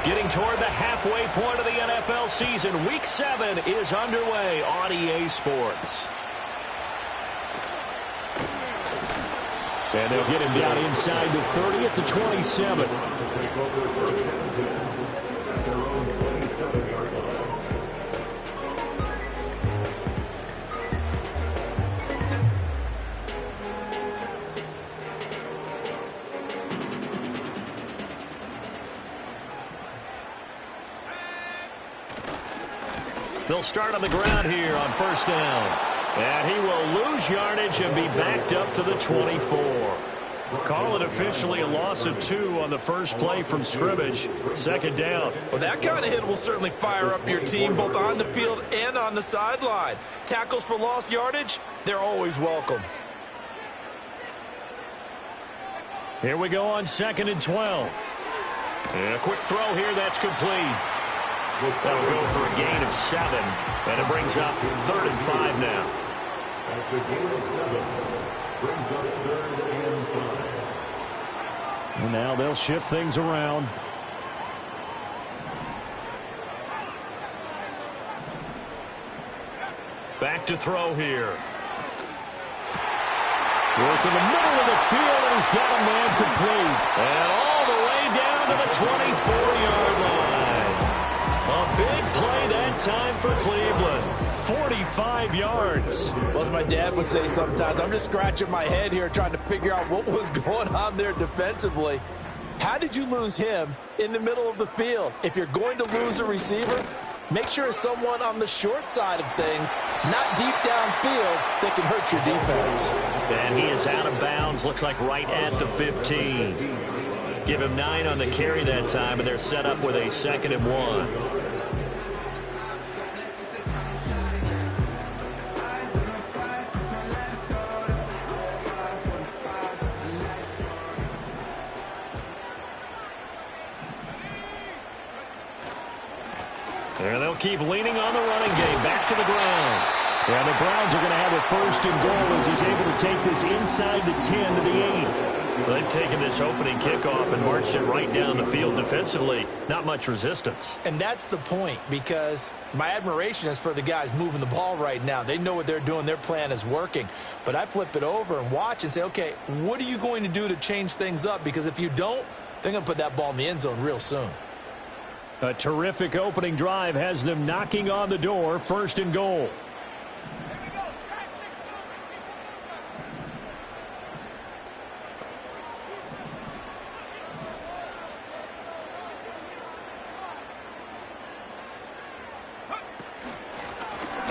Getting toward the halfway point of the NFL season. Week 7 is underway on EA Sports. And they'll get him down inside the 30 at the 27. They'll start on the ground here on first down. And he will lose yardage and be backed up to the 24. Call it officially a loss of 2 on the first play from scrimmage. Second down. Well, that kind of hit will certainly fire up your team both on the field and on the sideline. Tackles for lost yardage, they're always welcome. Here we go on 2nd and 12. And a quick throw here that's complete. That'll go for a gain of 7, and it brings up 3rd and 5 now. That's the gain of 7. Brings up 3rd and 5. And now they'll shift things around. Back to throw here. Work in the middle of the field, and he's got a man complete. And all the way down to the 24-yard line. A big play that time for Cleveland. 45 yards. Well, as my dad would say sometimes, I'm just scratching my head here trying to figure out what was going on there defensively. How did you lose him in the middle of the field? If you're going to lose a receiver, make sure it's someone on the short side of things, not deep downfield, that can hurt your defense. And he is out of bounds, looks like right at the 15. Give him 9 on the carry that time, and they're set up with a 2nd and 1. And they'll keep leaning on the running game. Back to the ground. And the Browns are going to have a 1st and goal as he's able to take this inside the 10 to the 8. They've taken this opening kickoff and marched it right down the field defensively. Not much resistance. And that's the point, because my admiration is for the guys moving the ball right now. They know what they're doing. Their plan is working. But I flip it over and watch and say, okay, what are you going to do to change things up? Because if you don't, they're going to put that ball in the end zone real soon. A terrific opening drive has them knocking on the door. 1st and goal.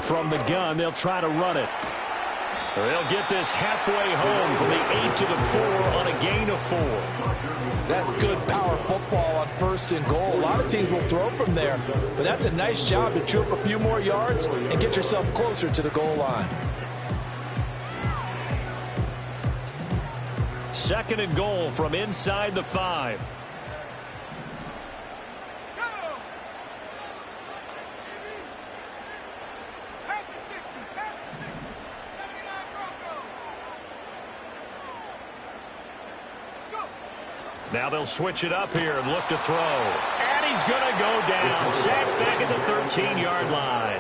From the gun, they'll try to run it. They'll get this halfway home from the 8 to the 4 on a gain of 4. That's good power football on 1st and goal. A lot of teams will throw from there, but that's a nice job to chew up a few more yards and get yourself closer to the goal line. 2nd and goal from inside the 5. Now they'll switch it up here and look to throw. And he's going to go down. Sacked back at the 13-yard line.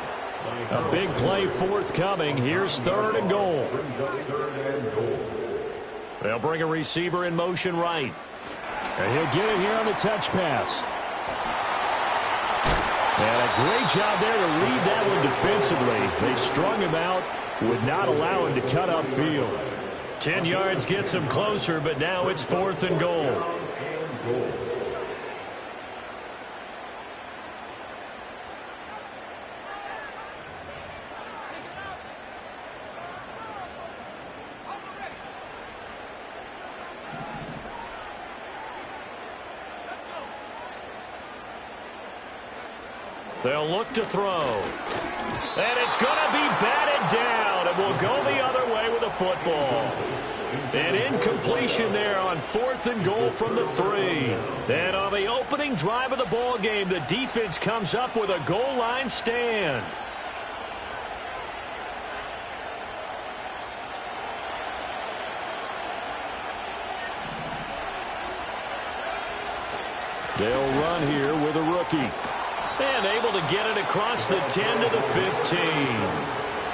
A big play forthcoming. Here's 3rd and goal. They'll bring a receiver in motion right. And he'll get it here on the touch pass. And a great job there to read that one defensively. They strung him out, would not allow him to cut upfield. 10 yards gets him closer, but now it's 4th and goal. They'll look to throw. And it's going to be batted down, and will go the other way with the football. An incompletion there on 4th and goal from the 3. And on the opening drive of the ball game, the defense comes up with a goal line stand. They'll run here with a rookie. And able to get it across the 10 to the 15.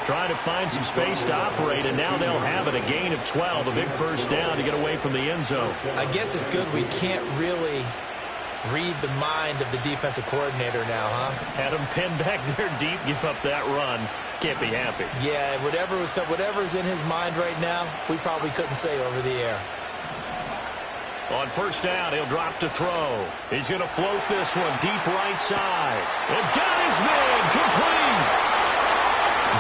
Trying to find some space to operate, and now they'll have it. A gain of 12, a big first down to get away from the end zone. I guess it's good we can't really read the mind of the defensive coordinator now, huh? Had him pinned back there deep, give up that run. Can't be happy. Yeah, whatever's in his mind right now, we probably couldn't say over the air. On first down, he'll drop to throw. He's going to float this one deep right side. And got his man complete.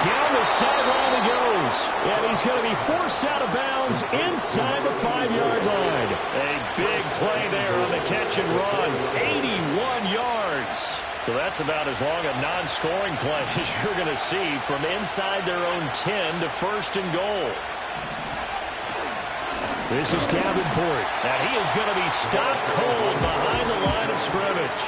Down the sideline he goes. And he's going to be forced out of bounds inside the 5-yard line. A big play there on the catch and run. 81 yards. So that's about as long a non-scoring play as you're going to see from inside their own 10 to first and goal. This is Davenport, and he is going to be stopped cold behind the line of scrimmage.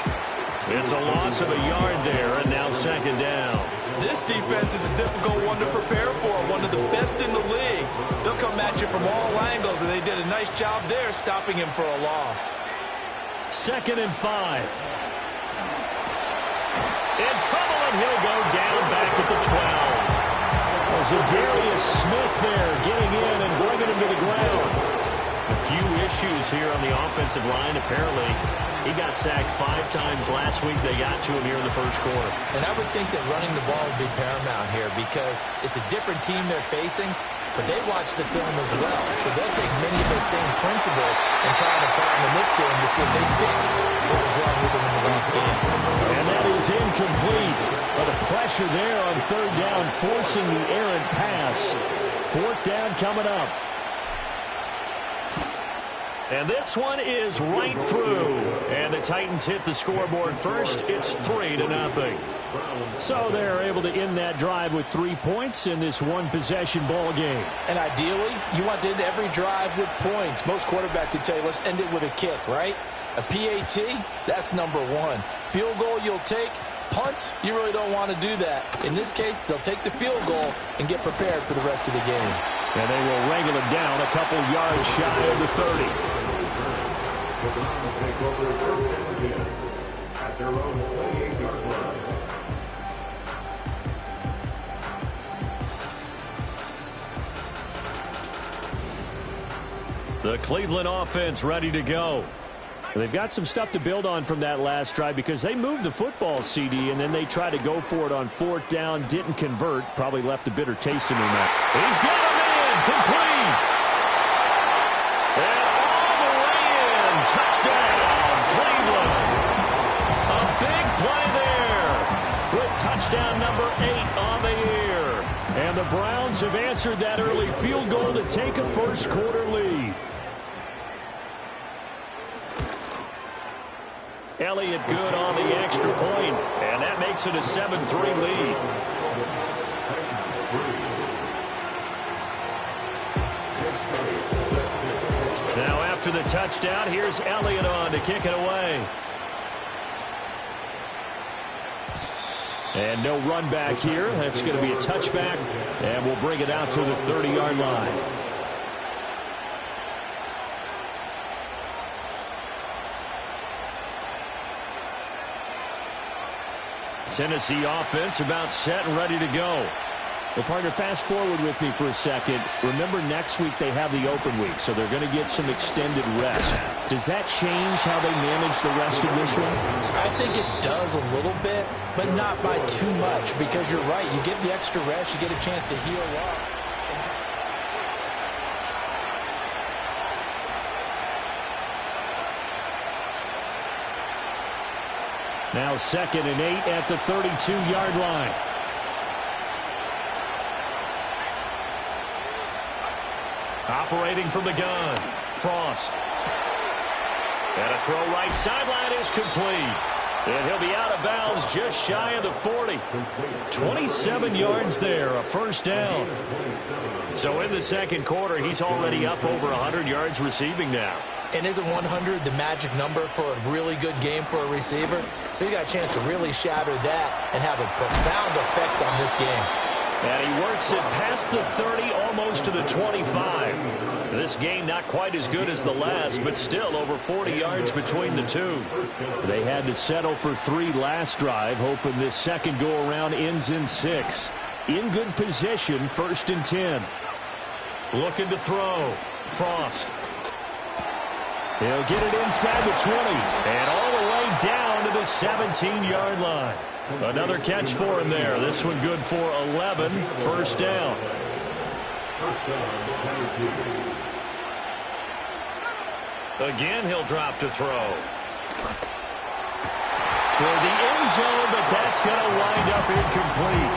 It's a loss of a yard there, and now second down. This defense is a difficult one to prepare for, one of the best in the league. They'll come at you from all angles, and they did a nice job there stopping him for a loss. 2nd and 5. In trouble, and he'll go down back at the 12. Zadarius Smith there getting in and bringing him to the ground. A few issues here on the offensive line. Apparently, he got sacked 5 times last week. They got to him here in the first quarter. And I would think that running the ball would be paramount here because it's a different team they're facing, but they watch the film as well. So they'll take many of those same principles and try to apply them in this game to see if they fixed what was wrong with them in the last game. And that is incomplete. But the pressure there on third down, forcing the errant pass. 4th down coming up. And this one is right through. And the Titans hit the scoreboard first. It's 3-0. So they're able to end that drive with 3 points in this one-possession ball game. And ideally, you want to end every drive with points. Most quarterbacks would tell you, let's end it with a kick, right? A PAT, that's number 1. Field goal you'll take. Punts, you really don't want to do that. In this case, they'll take the field goal and get prepared for the rest of the game. And they will wrangle him down a couple yards shy of the 30. At their own 28-yard line. The Cleveland offense ready to go. They've got some stuff to build on from that last drive because they moved the football, CD, and then they tried to go for it on 4th down, didn't convert, probably left a bitter taste in their mouth. He's got him in, complete. And all the way in, touchdown, Cleveland. A big play there with touchdown number 8 on the year. And the Browns have answered that early field goal to take a first quarter lead. Elliott good on the extra point, and that makes it a 7-3 lead. Now after the touchdown, here's Elliott on to kick it away. And no run back here. That's going to be a touchback, and we'll bring it out to the 30-yard line. Tennessee offense about set and ready to go. Well, partner, fast forward with me for a second. Remember, next week they have the open week, so they're going to get some extended rest. Does that change how they manage the rest of this one? I think it does a little bit, but not by too much, because you're right. You get the extra rest, you get a chance to heal up. Now 2nd and 8 at the 32-yard line. Operating from the gun, Frost. And a throw right sideline is complete. And he'll be out of bounds just shy of the 40. 27 yards there, a first down. So in the second quarter, he's already up over 100 yards receiving now. And isn't 100 the magic number for a really good game for a receiver? So he got a chance to really shatter that and have a profound effect on this game. And he works it past the 30, almost to the 25. This game not quite as good as the last, but still over 40 yards between the two. They had to settle for 3 last drive, hoping this second go-around ends in 6. In good position, 1st and 10. Looking to throw. Frost. He'll get it inside the 20. And all the way down to the 17-yard line. Another catch for him there. This one good for 11. 1st down. Again, he'll drop to throw. Toward the end zone, but that's going to wind up incomplete.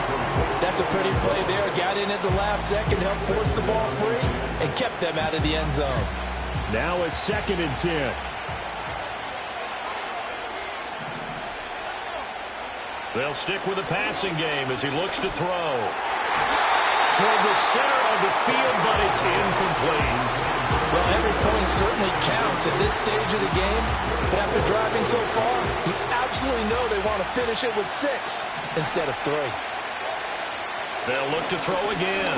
That's a pretty play there. Got in at the last second, helped force the ball free, and kept them out of the end zone. Now a 2nd and 10. They'll stick with the passing game as he looks to throw. Toward the center of the field, but it's incomplete. Well, every point certainly counts at this stage of the game. But after driving so far, you absolutely know they want to finish it with 6 instead of 3. They'll look to throw again.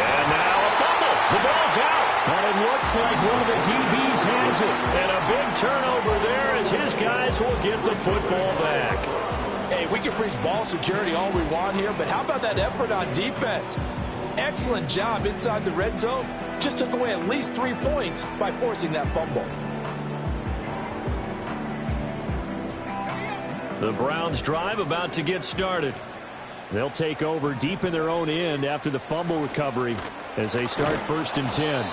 And now a fumble. The ball's out. And it looks like one of the DBs has it. And a big turnover there as his guys will get the football back. Hey, we can preach ball security all we want here, but how about that effort on defense? Excellent job inside the red zone. Just took away at least 3 points by forcing that fumble. The Browns' drive about to get started. They'll take over deep in their own end after the fumble recovery as they start 1st and 10.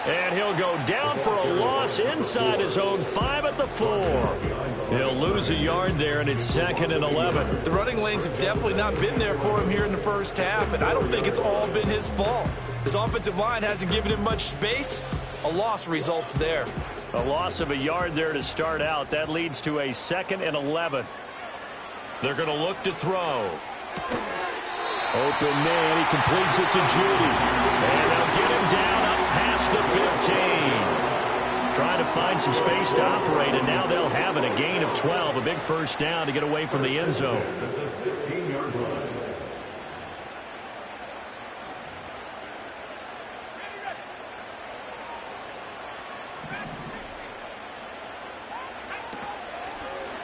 And he'll go down for a loss inside his own 5 at the 4. He'll lose a yard there, and it's 2nd and 11. The running lanes have definitely not been there for him here in the first half, and I don't think it's all been his fault. His offensive line hasn't given him much space. A loss results there. A loss of a yard there to start out. That leads to a 2nd and 11. They're going to look to throw. Open man, he completes it to Judy. And they'll get him down up past the 15. Trying to find some space to operate, and now they'll have it. A gain of 12, a big 1st down to get away from the end zone.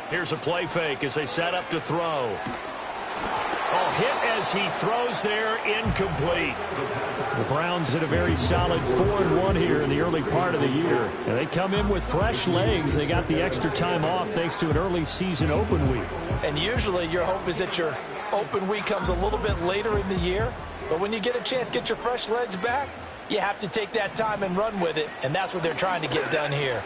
Here's a play fake as they set up to throw. Oh, hit as he throws there, incomplete. The Browns had a very solid 4-1 here in the early part of the year. And they come in with fresh legs. They got the extra time off thanks to an early season open week. And usually your hope is that your open week comes a little bit later in the year. But when you get a chance to get your fresh legs back, you have to take that time and run with it. And that's what they're trying to get done here.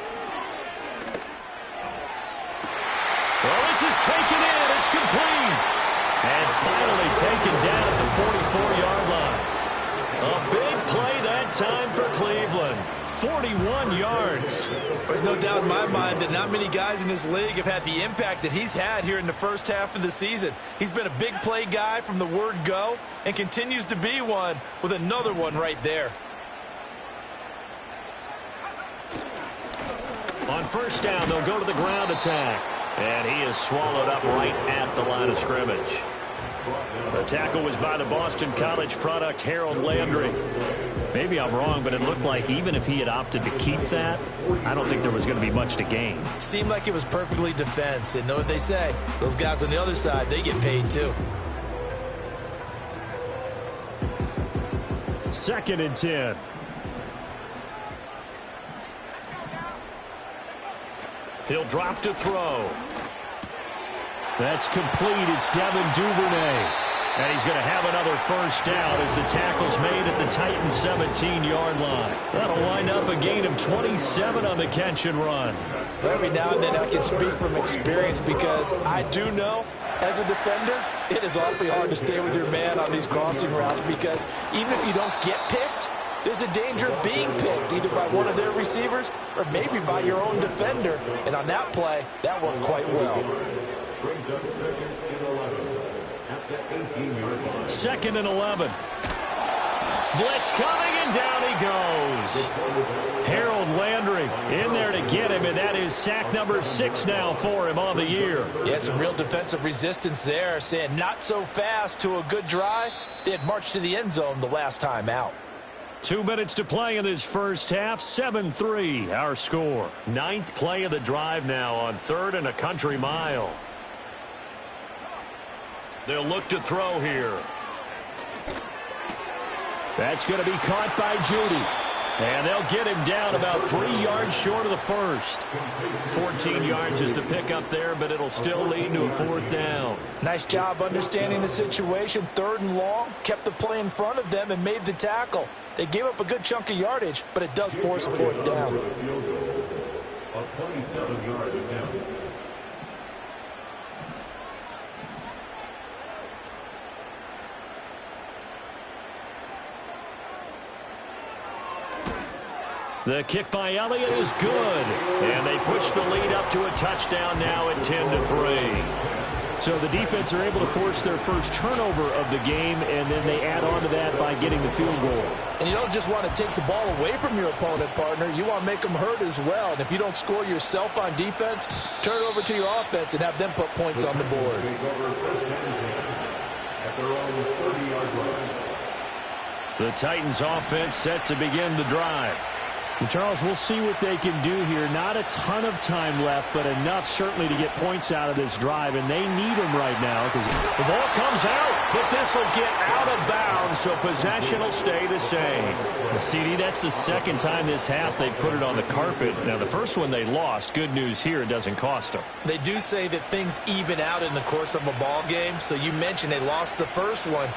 Well, this is taken in. It's complete. And finally taken down at the 44-yard line. A big play that time for Cleveland. 41 yards. There's no doubt in my mind that not many guys in this league have had the impact that he's had here in the first half of the season. He's been a big play guy from the word go and continues to be one with another one right there. On 1st down, they'll go to the ground attack. And he is swallowed up right at the line of scrimmage. The tackle was by the Boston College product, Harold Landry. Maybe I'm wrong, but it looked like even if he had opted to keep that, I don't think there was going to be much to gain. Seemed like it was perfectly defense. And know what they say? Those guys on the other side, they get paid too. 2nd and 10. He'll drop to throw. That's complete. It's Devin Duvernay. And he's going to have another 1st down as the tackle's made at the Titans' 17-yard line. That'll wind up a gain of 27 on the catch and run. Every now and then I can speak from experience because I do know as a defender, it is awfully hard to stay with your man on these crossing routes because even if you don't get picked, there's a danger of being picked either by one of their receivers or maybe by your own defender. And on that play, that worked quite well. Brings up 2nd and 11 at the 18-yard line. 2nd and 11. Blitz coming, and down he goes. Harold Landry in there to get him, and that is sack number 6 now for him on the year. Yeah, some real defensive resistance there, saying not so fast to a good drive. They had marched to the end zone the last time out. 2 minutes to play in this first half. 7-3 our score. 9th play of the drive now on 3rd and a country mile. They'll look to throw here. That's going to be caught by Judy. And they'll get him down about 3 yards short of the first. 14 yards is the pickup there, but it'll still lead to a 4th down. Nice job understanding the situation. 3rd and long, kept the play in front of them and made the tackle. They gave up a good chunk of yardage, but it does force a 4th down. A 27-yard attempt. The kick by Elliott is good. And they push the lead up to a touchdown now at 10-3. So the defense are able to force their first turnover of the game, and then they add on to that by getting the field goal. And you don't just want to take the ball away from your opponent, partner. You want to make them hurt as well. And if you don't score yourself on defense, turn it over to your offense and have them put points on the board. At their own 30-yard line. The Titans offense set to begin the drive. And Charles, we'll see what they can do here. Not a ton of time left, but enough certainly to get points out of this drive, and they need them right now. Because the ball comes out, but this will get out of bounds, so possession will stay the same. CD, that's the second time this half they've put it on the carpet. Now, the first one they lost. Good news here, it doesn't cost them. They do say that things even out in the course of a ball game. So you mentioned they lost the first one.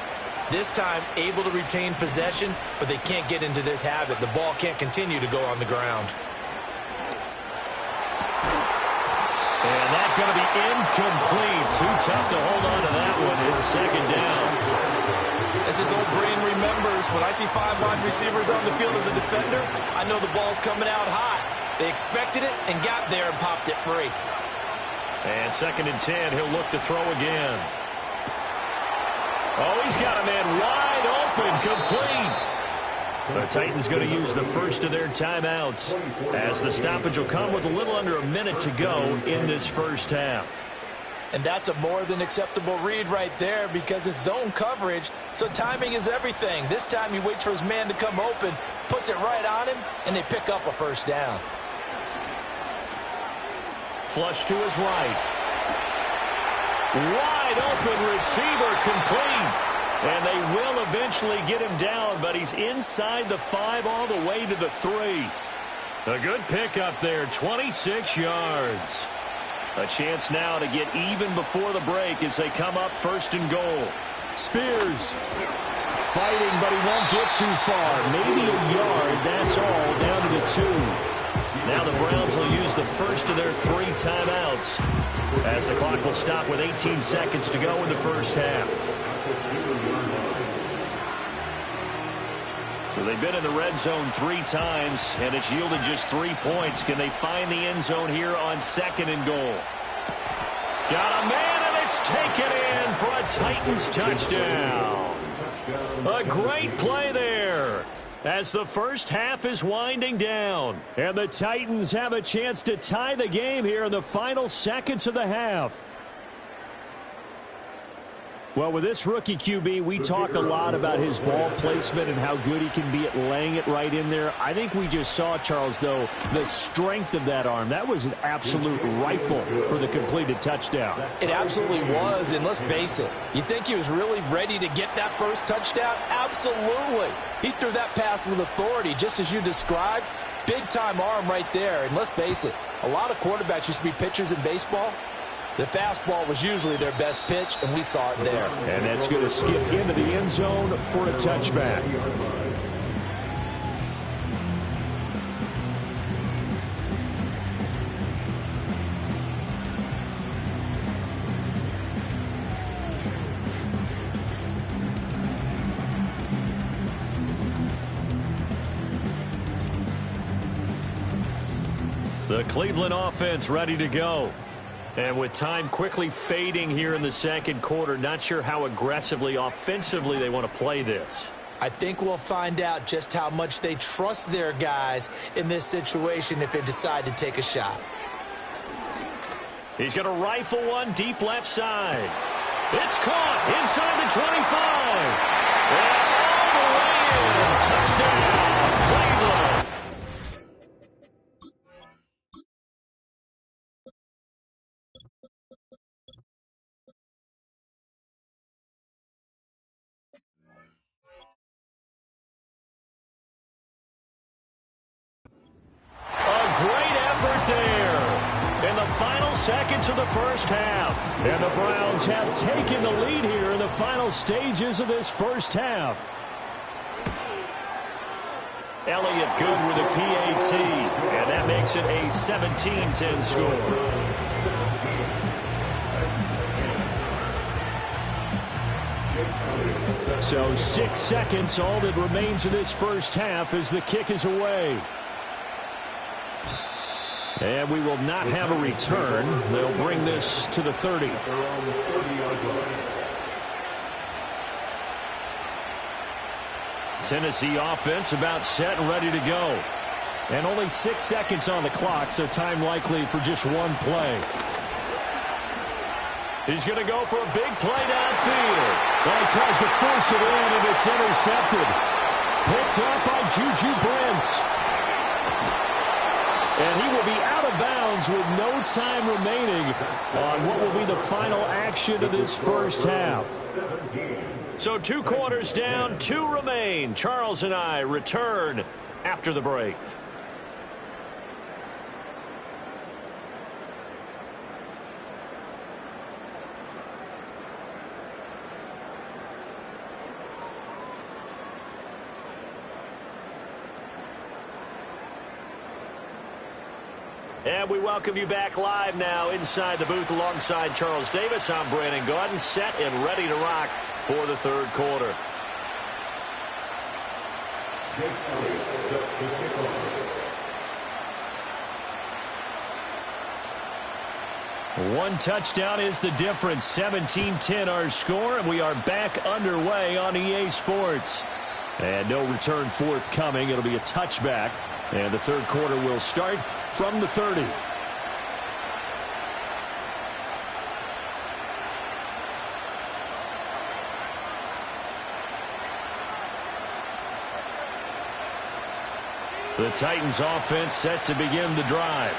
This time, able to retain possession, but they can't get into this habit. The ball can't continue to go on the ground. And that's going to be incomplete. Too tough to hold on to that one. It's 2nd down. As this old brain remembers, when I see 5 wide receivers on the field as a defender, I know the ball's coming out hot. They expected it and got there and popped it free. And 2nd and 10, he'll look to throw again. Oh, he's got a man wide open, complete. The Titans going to use the first of their timeouts as the stoppage will come with a little under a minute to go in this first half. And that's a more than acceptable read right there because it's zone coverage, so timing is everything. This time he waits for his man to come open, puts it right on him, and they pick up a 1st down. Flush to his right. Wide open receiver, complete. And they will eventually get him down, but he's inside the 5 all the way to the 3. A good pickup there, 26 yards. A chance now to get even before the break as they come up 1st and goal. Spears fighting, but he won't get too far. Maybe a yard, that's all, down to the 2. Now the Browns will use the first of their 3 timeouts as the clock will stop with 18 seconds to go in the first half. So they've been in the red zone 3 times, and it's yielded just 3 points. Can they find the end zone here on 2nd and goal? Got a man, and it's taken in for a Titans touchdown. A great play there as the first half is winding down. And the Titans have a chance to tie the game here in the final seconds of the half. Well, with this rookie QB, we talk a lot about his ball placement and how good he can be at laying it right in there. I think we just saw, Charles, though, the strength of that arm. That was an absolute rifle for the completed touchdown. It absolutely was, and let's face it, you think he was really ready to get that first touchdown? Absolutely. He threw that pass with authority, just as you described. Big-time arm right there, and let's face it, a lot of quarterbacks used to be pitchers in baseball. The fastball was usually their best pitch, and we saw it there. And that's going to skip into the end zone for a touchback. The Cleveland offense ready to go. And with time quickly fading here in the 2nd quarter, not sure how aggressively, offensively they want to play this. I think we'll find out just how much they trust their guys in this situation if they decide to take a shot. He's going to rifle one deep left side. It's caught inside the 25. And all the way in. Touchdown, Cleveland. Seconds of the first half. And the Browns have taken the lead here in the final stages of this first half. Elliott good with a PAT. And that makes it a 17-10 score. So 6 seconds, all that remains of this first half as the kick is away. And we will not have a return. They'll bring this to the 30. Tennessee offense about set and ready to go. And only 6 seconds on the clock, so time likely for just one play. He's going to go for a big play downfield. Well, he tries to force it in, and it's intercepted. Picked up by Juju Brents. And he will be out of bounds with no time remaining on what will be the final action of this first half. So 2 quarters down, 2 remain. Charles and I return after the break. And we welcome you back live now inside the booth alongside Charles Davis. I'm Brandon Gaudin, set and ready to rock for the third quarter. One touchdown is the difference. 17-10 our score, and we are back underway on EA Sports. And no return forthcoming. It'll be a touchback. And the third quarter will start from the 30. The Titans offense set to begin the drive.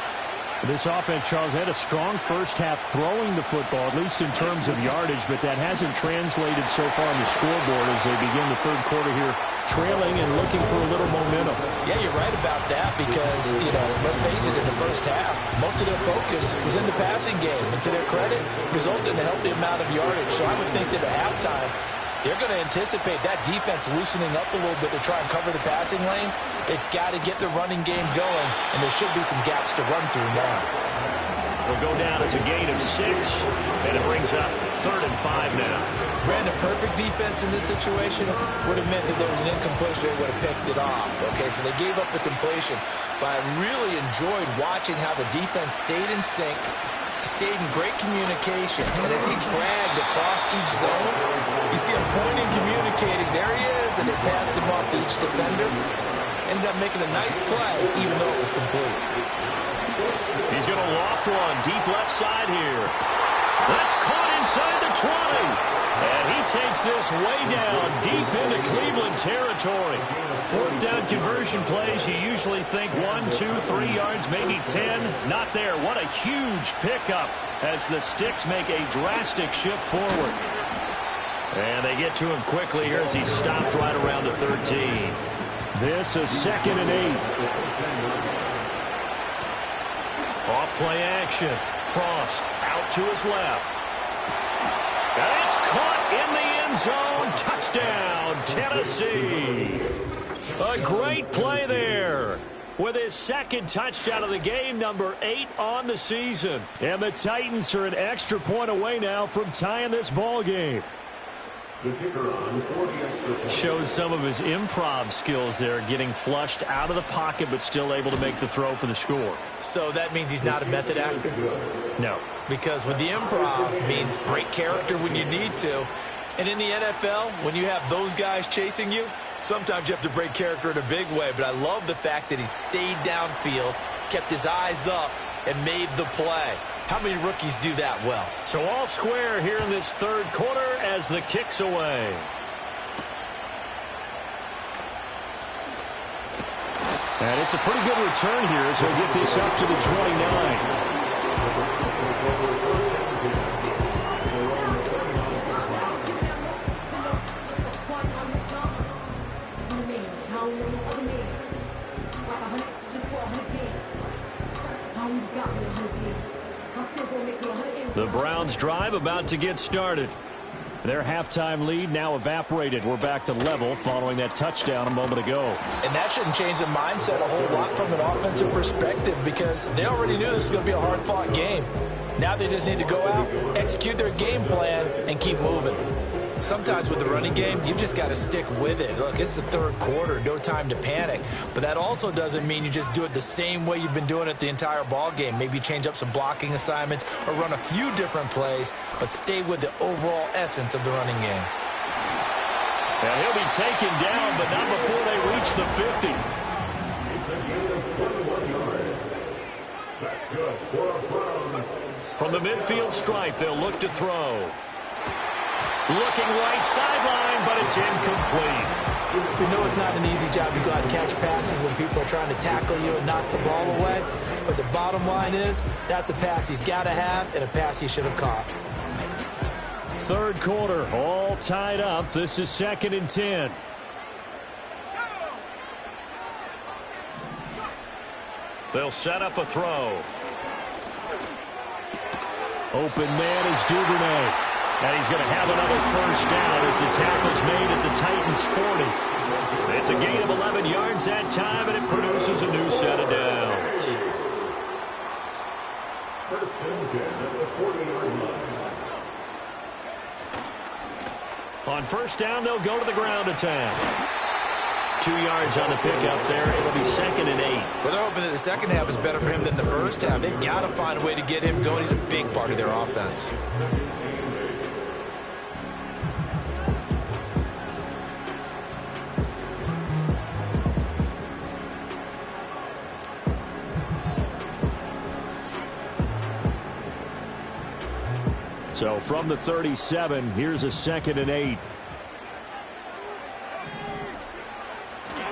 This offense, Charles, had a strong first half throwing the football, at least in terms of yardage, but that hasn't translated so far on the scoreboard as they begin the third quarter here, trailing and looking for a little momentum. Yeah, you're right about that because, let's face it, in the first half, most of their focus was in the passing game. And to their credit, resulted in a healthy amount of yardage. So I would think that at halftime, they're going to anticipate that defense loosening up a little bit to try and cover the passing lanes. They've got to get the running game going, and there should be some gaps to run through now. It'll go down as a gain of 6, and it brings up 3rd and 5 now. Brandon, perfect defense in this situation would have meant that there was an incompletion. They would have picked it off. Okay, so they gave up the completion. But I really enjoyed watching how the defense stayed in sync, stayed in great communication. And as he dragged across each zone, you see him pointing, communicating. There he is, and they passed him off to each defender. Ended up making a nice play, even though it was complete. He's going to loft one deep left side here. That's caught inside the 20. And he takes this way down deep into Cleveland territory. 4th down conversion plays, you usually think 1, 2, 3 yards, maybe 10. Not there. What a huge pickup as the Sticks make a drastic shift forward. And they get to him quickly here as he stopped right around the 13. This is 2nd and 8. Off play action. Frost out to his left. And it's caught in the end zone. Touchdown, Tennessee. A great play there with his 2nd touchdown of the game, number 8 on the season. And the Titans are an extra point away now from tying this ball game. Showed some of his improv skills there, getting flushed out of the pocket but still able to make the throw for the score. So that means he's not a method actor? No. Because with the improv means break character when you need to. And in the NFL, when you have those guys chasing you, Sometimes you have to break character in a big way, but I love the fact that he stayed downfield, kept his eyes up, and made the play. How many rookies do that well? So all square here in this third quarter as the kick's away. And it's a pretty good return here, so he'll get this up to the 29. The Browns drive about to get started. Their halftime lead now evaporated. We're back to level following that touchdown a moment ago. And that shouldn't change the mindset a whole lot from an offensive perspective because they already knew this was going to be a hard-fought game. Now they just need to go out, execute their game plan, and keep moving. Sometimes with the running game, you've just got to stick with it. Look, it's the third quarter, no time to panic. But that also doesn't mean you just do it the same way you've been doing it the entire ball game. Maybe change up some blocking assignments or run a few different plays, but stay with the overall essence of the running game. And he'll be taken down, but not before they reach the 50. It's a gain of 21 yards. That's good for the Browns. From the midfield stripe, they'll look to throw. Looking right sideline, but it's incomplete. We know it's not an easy job to go out and catch passes when people are trying to tackle you and knock the ball away. But the bottom line is, that's a pass he's got to have and a pass he should have caught. Third quarter, all tied up. This is 2nd and 10. They'll set up a throw. Open man is Duvernay. And he's going to have another first down as the tackle's made at the Titans' 40. It's a gain of 11 yards that time, and it produces a new set of downs. First and 10 at the 40-yard line. On first down, they'll go to the ground attack. 2 yards on the pickup there. It'll be 2nd and 8. Well, they're hoping that the second half is better for him than the first half. They've got to find a way to get him going. He's a big part of their offense. So from the 37, here's a 2nd and 8.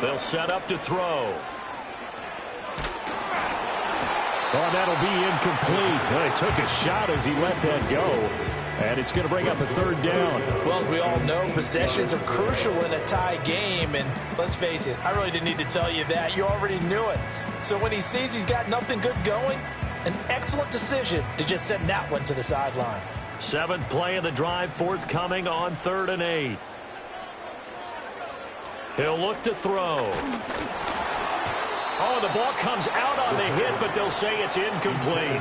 They'll set up to throw. Oh, that'll be incomplete. Well, he took a shot as he let that go. And it's going to bring up a third down. Well, as we all know, possessions are crucial in a tie game. And let's face it, I really didn't need to tell you that. You already knew it. So when he sees he's got nothing good going, an excellent decision to just send that one to the sideline. 7th play of the drive forthcoming on 3rd and 8. He'll look to throw. Oh, the ball comes out on the hit, but they'll say it's incomplete.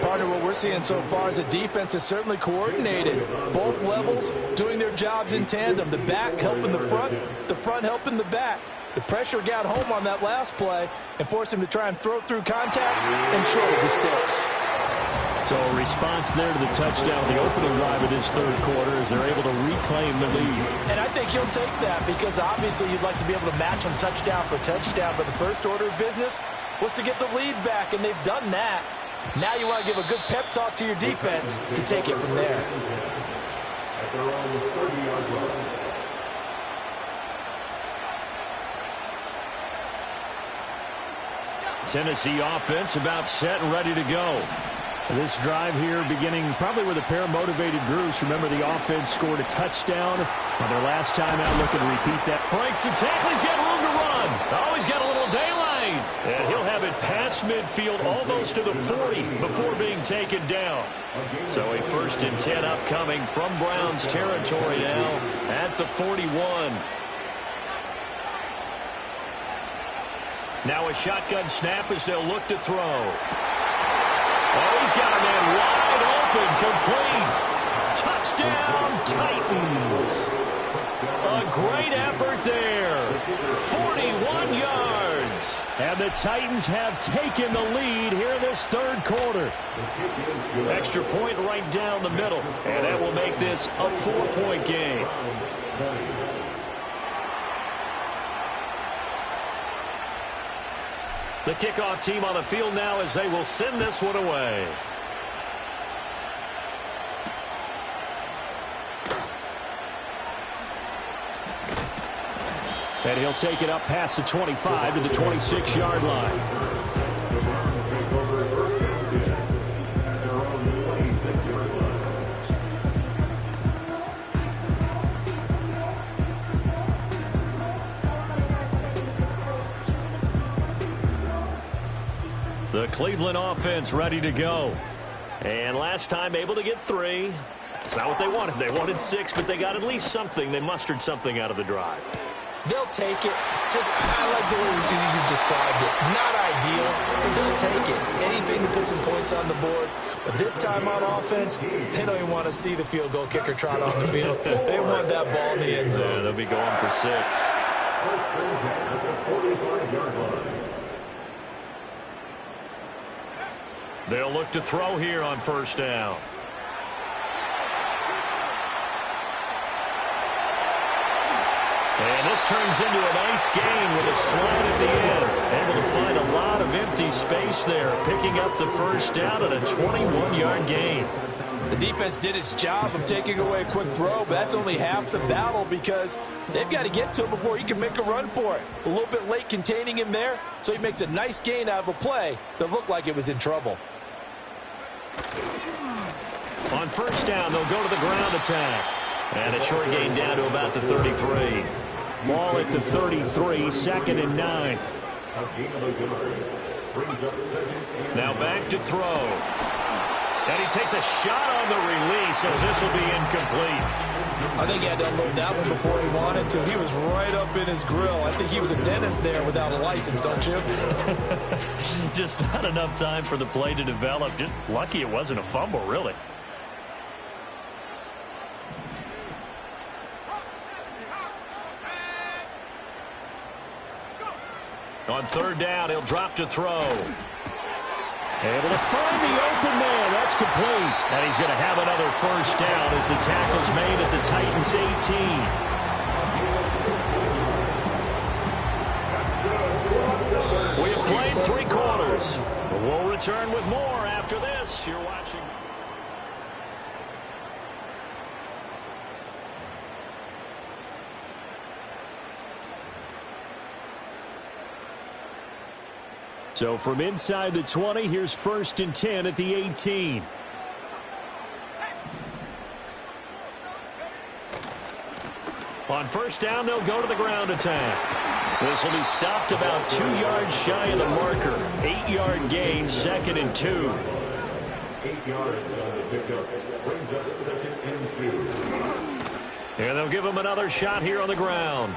Partner, what we're seeing so far is the defense is certainly coordinated. Both levels doing their jobs in tandem. The back helping the front helping the back. The pressure got home on that last play and forced him to try and throw through contact and short of the sticks. So a response there to the touchdown, the opening drive of this third quarter, as they're able to reclaim the lead. And I think you'll take that because obviously you'd like to be able to match them touchdown for touchdown, but the first order of business was to get the lead back, and they've done that. Now you want to give a good pep talk to your defense to take it from there. At their own 30-yard line. Tennessee offense about set and ready to go. This drive here beginning probably with a pair of motivated groups. Remember, the offense scored a touchdown on their last time out. Looking to repeat that. Breaks the tackle. He's got room to run. Oh, he's got a little daylight. And he'll have it past midfield almost to the 40 before being taken down. So a 1st and 10 upcoming from Browns territory now at the 41. Now a shotgun snap as they'll look to throw. Oh, he's got a man wide open, complete. Touchdown, Titans. A great effort there. 41 yards. And the Titans have taken the lead here this third quarter. Extra point right down the middle. And that will make this a 4-point game. The kickoff team on the field now as they will send this one away. And he'll take it up past the 25 to the 26-yard line. The Cleveland offense ready to go. And last time able to get 3. It's not what they wanted. They wanted 6, but they got at least something. They mustered something out of the drive. They'll take it. I like the way you described it. Not ideal, but they'll take it. Anything to put some points on the board. But this time on offense, they don't even want to see the field goal kicker trot on the field. They want that ball in the end zone. Yeah, they'll be going for 6. They'll look to throw here on first down. And this turns into a nice gain with a slide at the end. Able to find a lot of empty space there, picking up the first down at a 21-yard gain. The defense did its job of taking away a quick throw, but that's only half the battle because they've got to get to him before he can make a run for it. A little bit late containing him there, so he makes a nice gain out of a play that looked like it was in trouble. On first down, they'll go to the ground attack. And a short gain down to about the 33. Ball at the 33, 2nd and 9. Now back to throw. And he takes a shot on the release as this will be incomplete. I think he had to unload that one before he wanted to. He was right up in his grill. I think he was a dentist there without a license, don't you? Just not enough time for the play to develop. Just lucky it wasn't a fumble, really. On third down, he'll drop to throw. Able to find the open man. That's complete. And he's going to have another first down as the tackle's made at the Titans 18. We have played 3 quarters. We'll return with more after this. You're watching. So from inside the 20, here's 1st and 10 at the 18. On first down, they'll go to the ground attack. This will be stopped about 2 yards shy of the marker. 8-yard gain, 2nd and 2. 8 yards on the pickup. Brings up 2nd and 2. And they'll give him another shot here on the ground.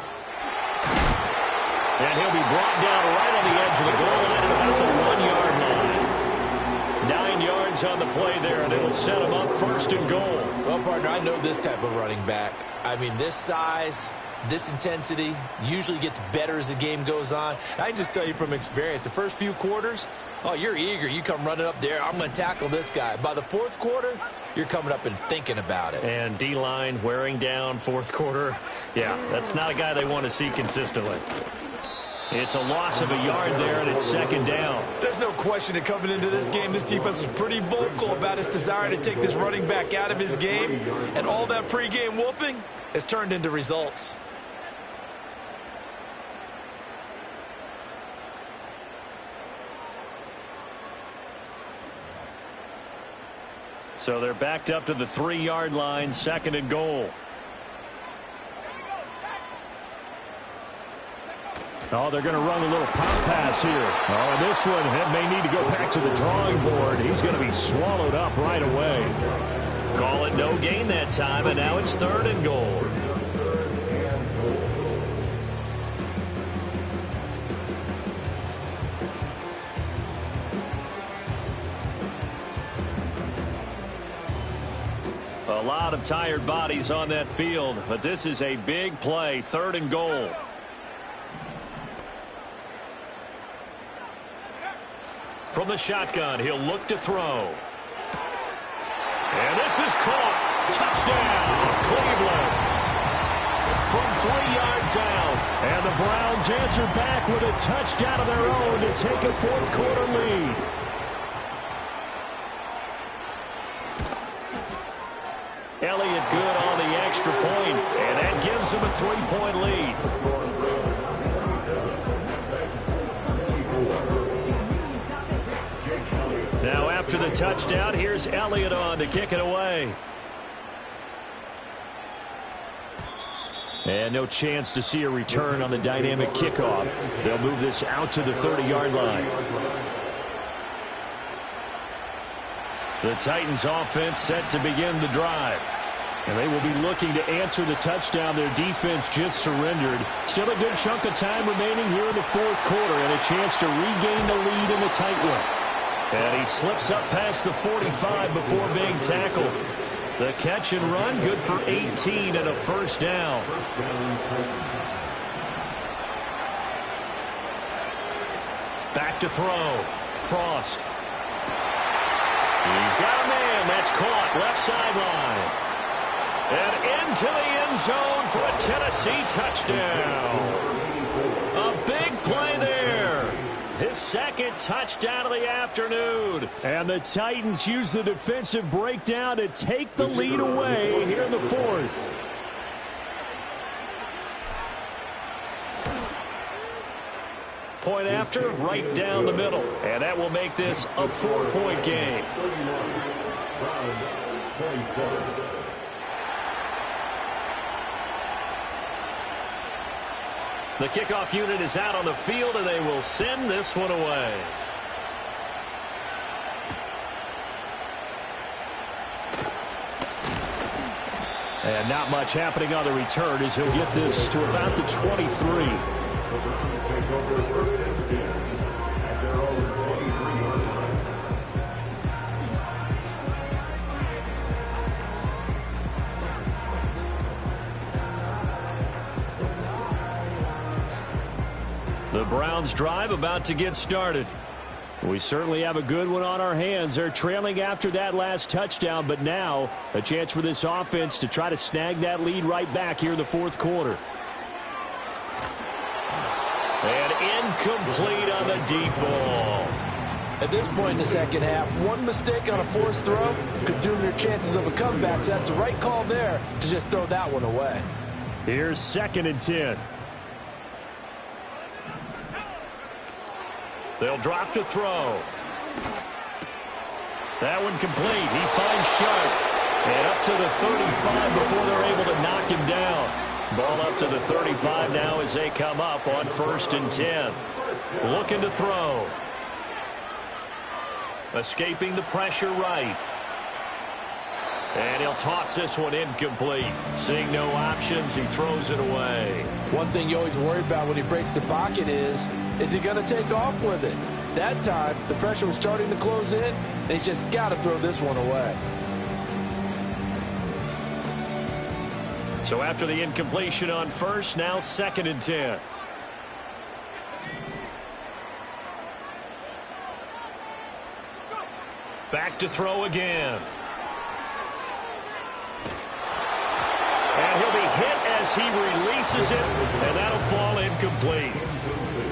And he'll be brought down right on the edge of the goal line at about the 1-yard line. 9 yards on the play there, and it'll set him up 1st and goal. Well, partner, I know this type of running back. I mean, this size, this intensity usually gets better as the game goes on. I can just tell you from experience, the first few quarters, oh, you're eager. You come running up there, I'm going to tackle this guy. By the 4th quarter, you're coming up and thinking about it. And D-line wearing down 4th quarter. Yeah, that's not a guy they want to see consistently. It's a loss of a yard there, and it's 2nd down. There's no question that coming into this game, this defense was pretty vocal about its desire to take this running back out of his game. And all that pregame wolfing has turned into results. So they're backed up to the 3-yard line, 2nd and goal. Oh, they're going to run a little pop pass here. Oh, this one may need to go back to the drawing board. He's going to be swallowed up right away. Call it no gain that time, and now it's 3rd and goal. A lot of tired bodies on that field, but this is a big play, 3rd and goal. From the shotgun, he'll look to throw. And this is caught. Touchdown, Cleveland. From 3 yards out. And the Browns answer back with a touchdown of their own to take a fourth-quarter lead. Elliott good on the extra point, and that gives him a 3-point lead. Now after the touchdown, here's Elliott on to kick it away. And no chance to see a return on the dynamic kickoff. They'll move this out to the 30-yard line. The Titans offense set to begin the drive. And they will be looking to answer the touchdown their defense just surrendered. Still a good chunk of time remaining here in the fourth quarter and a chance to regain the lead in the tight one. And he slips up past the 45 before being tackled. The catch and run good for 18 and a first down. Back to throw. Frost. He's got a man. That's caught. Left sideline. And into the end zone for a Tennessee touchdown. A big play there. His second touchdown of the afternoon. And the Titans use the defensive breakdown to take the lead away here in the fourth. Point after, right down the middle. And that will make this a 4-point game. The kickoff unit is out on the field, and they will send this one away. And not much happening on the return as he'll get this to about the 23. The Browns drive about to get started. We certainly have a good one on our hands. They're trailing after that last touchdown, but now a chance for this offense to try to snag that lead right back here in the fourth quarter. And incomplete on the deep ball. At this point in the second half, one mistake on a forced throw could doom your chances of a comeback, so that's the right call there to just throw that one away. Here's 2nd and 10. They'll drop to throw. That one complete. He finds Sharp. And up to the 35 before they're able to knock him down. Ball up to the 35 now as they come up on 1st and 10. Looking to throw. Escaping the pressure right. And he'll toss this one incomplete. Seeing no options, he throws it away. One thing you always worry about when he breaks the pocket is he going to take off with it? That time, the pressure was starting to close in, and he's just got to throw this one away. So after the incompletion on 1st, now 2nd and 10. Back to throw again. And he'll be hit as he releases it, and that'll fall incomplete.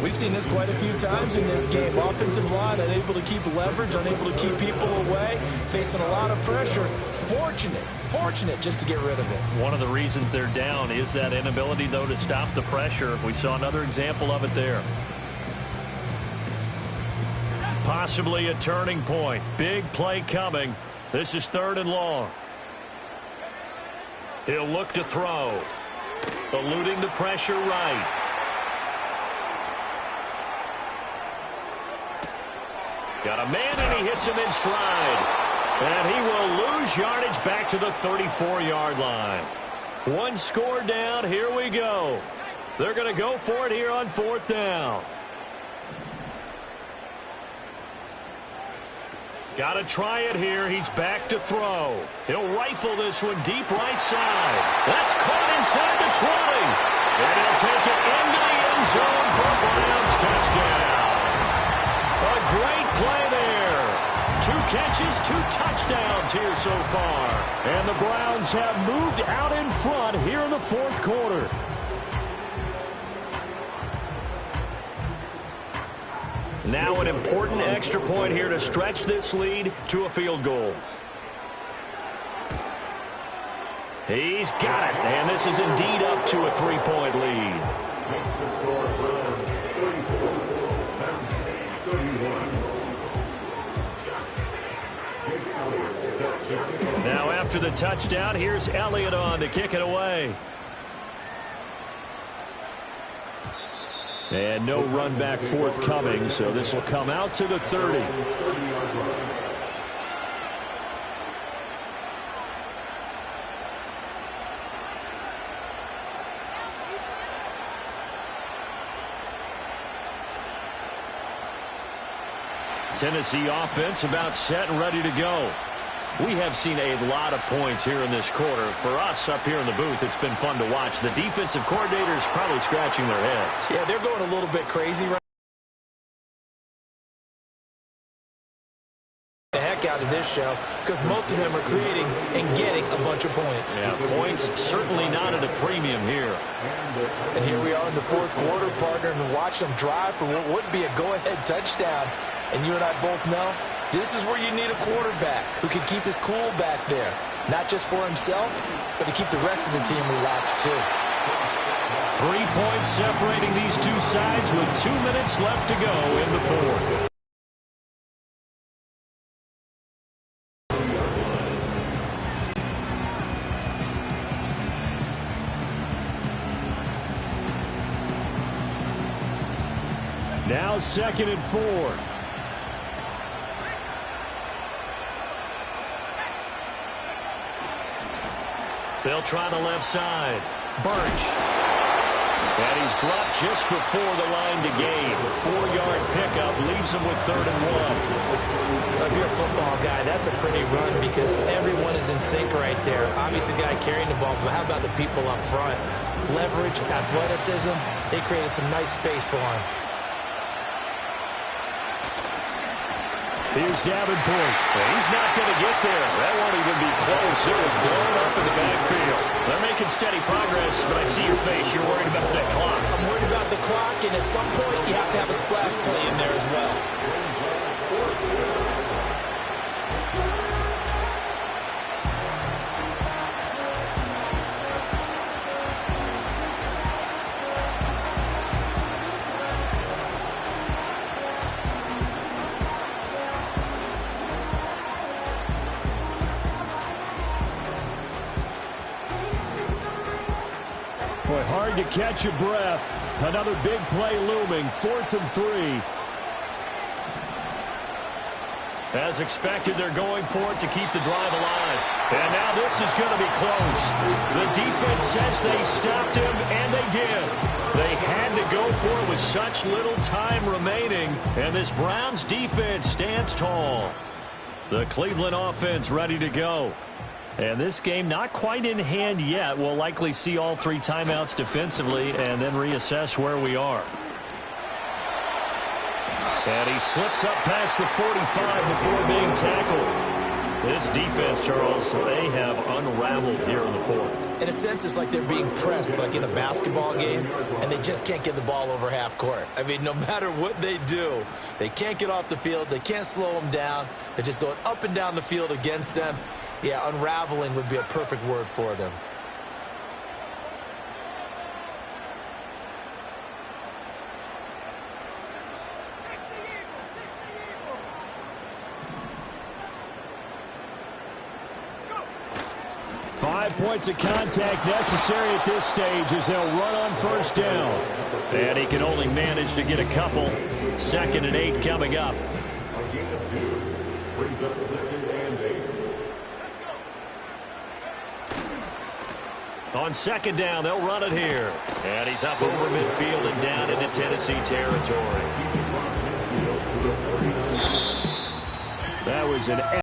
We've seen this quite a few times in this game. Offensive line unable to keep leverage, unable to keep people away, facing a lot of pressure. Fortunate just to get rid of it. One of the reasons they're down is that inability, though, to stop the pressure. We saw another example of it there. Possibly a turning point. Big play coming. This is 3rd and long. He'll look to throw. Eluding the pressure right. Got a man, and he hits him in stride. And he will lose yardage back to the 34-yard line. One score down. Here we go. They're going to go for it here on 4th down. Got to try it here. He's back to throw. He'll rifle this one deep right side. That's caught inside the 20. And he'll take it into the end zone for a Browns touchdown. A great play there. 2 catches, 2 touchdowns here so far. And the Browns have moved out in front here in the fourth quarter. Now an important extra point here to stretch this lead to a field goal. He's got it, and this is indeed up to a 3-point lead. Now after the touchdown, here's Elliott on to kick it away. And no run back forthcoming, so this will come out to the 30. Tennessee offense about set and ready to go. We have seen a lot of points here in this quarter. For us up here in the booth, it's been fun to watch. The defensive coordinators probably scratching their heads. Yeah, they're going a little bit crazy right the heck out of this show because most of them are creating and getting a bunch of points. Yeah, points certainly not at a premium here. And here we are in the fourth quarter, partner, and watch them drive for what would be a go-ahead touchdown. And you and I both know this is where you need a quarterback who can keep his cool back there. Not just for himself, but to keep the rest of the team relaxed too. 3 points separating these two sides with 2 minutes left to go in the fourth. Now 2nd and 4. They'll try the left side. Birch. And he's dropped just before the line to gain. 4-yard pickup leaves him with 3rd and 1. If you're a football guy, that's a pretty run because everyone is in sync right there. Obviously, the guy carrying the ball, but how about the people up front? Leverage, athleticism, they created some nice space for him. Here's Davenport. He's not going to get there. That won't even be close. It was blown up in the backfield. They're making steady progress, but I see your face. You're worried about that clock. I'm worried about the clock, and at some point, you have to have a splash play in there as well. Boy, hard to catch your breath. Another big play looming. 4th and 3. As expected, they're going for it to keep the drive alive. And now this is going to be close. The defense says they stopped him, and they did. They had to go for it with such little time remaining. And this Browns defense stands tall. The Cleveland offense ready to go. And this game not quite in hand yet. We'll likely see all 3 timeouts defensively and then reassess where we are. And he slips up past the 45 before being tackled. This defense, Charles, they have unraveled here in the fourth. In a sense, it's like they're being pressed like in a basketball game, and they just can't get the ball over half court. I mean, no matter what they do, they can't get off the field. They can't slow them down. They're just going up and down the field against them. Yeah, unraveling would be a perfect word for them. Five points of contact necessary at this stage as they'll run on first down. And he can only manage to get a couple. 2nd and 8 coming up. Brings up 2nd and 8. On 2nd down, they'll run it here. And he's up over midfield and down into Tennessee territory. That was an